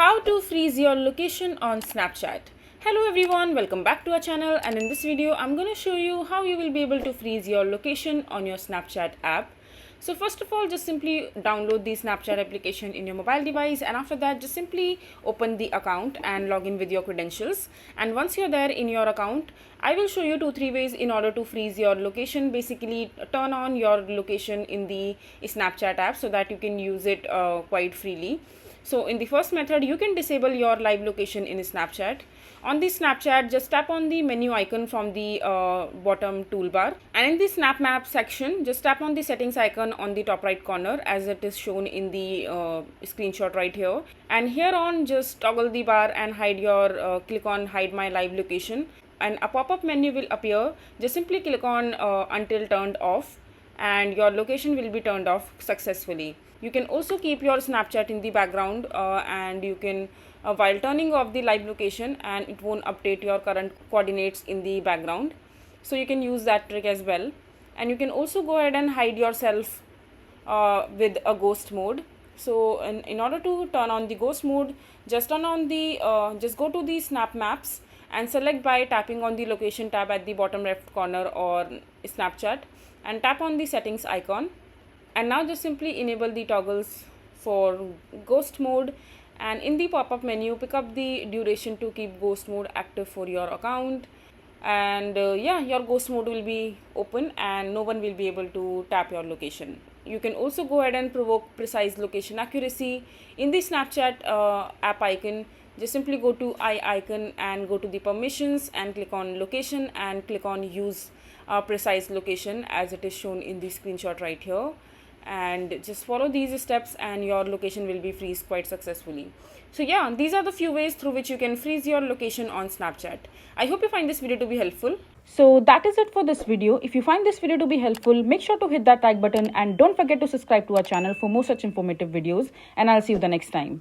How to freeze your location on Snapchat. Hello everyone, welcome back to our channel, and in this video I'm going to show you how you will be able to freeze your location on your Snapchat app. So first of all, just simply download the Snapchat application in your mobile device, and after that just simply open the account and log in with your credentials. And once you're there in your account, I will show you 2-3 ways in order to freeze your location. Basically turn on your location in the Snapchat app so that you can use it quite freely. So in the first method, you can disable your live location in Snapchat. On the Snapchat, just tap on the menu icon from the bottom toolbar, and in the Snap Map section, just tap on the settings icon on the top right corner as it is shown in the screenshot right here. And here on, just toggle the bar and hide your click on hide my live location, and a pop-up menu will appear. Just simply click on until turned off, and your location will be turned off successfully. You can also keep your Snapchat in the background and you can while turning off the live location, and it won't update your current coordinates in the background. So you can use that trick as well. And you can also go ahead and hide yourself with a ghost mode. So in order to turn on the ghost mode, just turn on the just go to the Snap Maps and select by tapping on the location tab at the bottom left corner or Snapchat, and tap on the settings icon. And now just simply enable the toggles for ghost mode, and in the pop-up menu pick up the duration to keep ghost mode active for your account. And yeah, your ghost mode will be open and no one will be able to tap your location. You can also go ahead and provoke precise location accuracy. In the Snapchat app icon, just simply go to eye icon and go to the permissions and click on location and click on use precise location as it is shown in the screenshot right here. And just follow these steps and your location will be freezed quite successfully. So yeah, these are the few ways through which you can freeze your location on Snapchat. I hope you find this video to be helpful. So that is it for this video. If you find this video to be helpful, make sure to hit that like button and don't forget to subscribe to our channel for more such informative videos, and I'll see you the next time.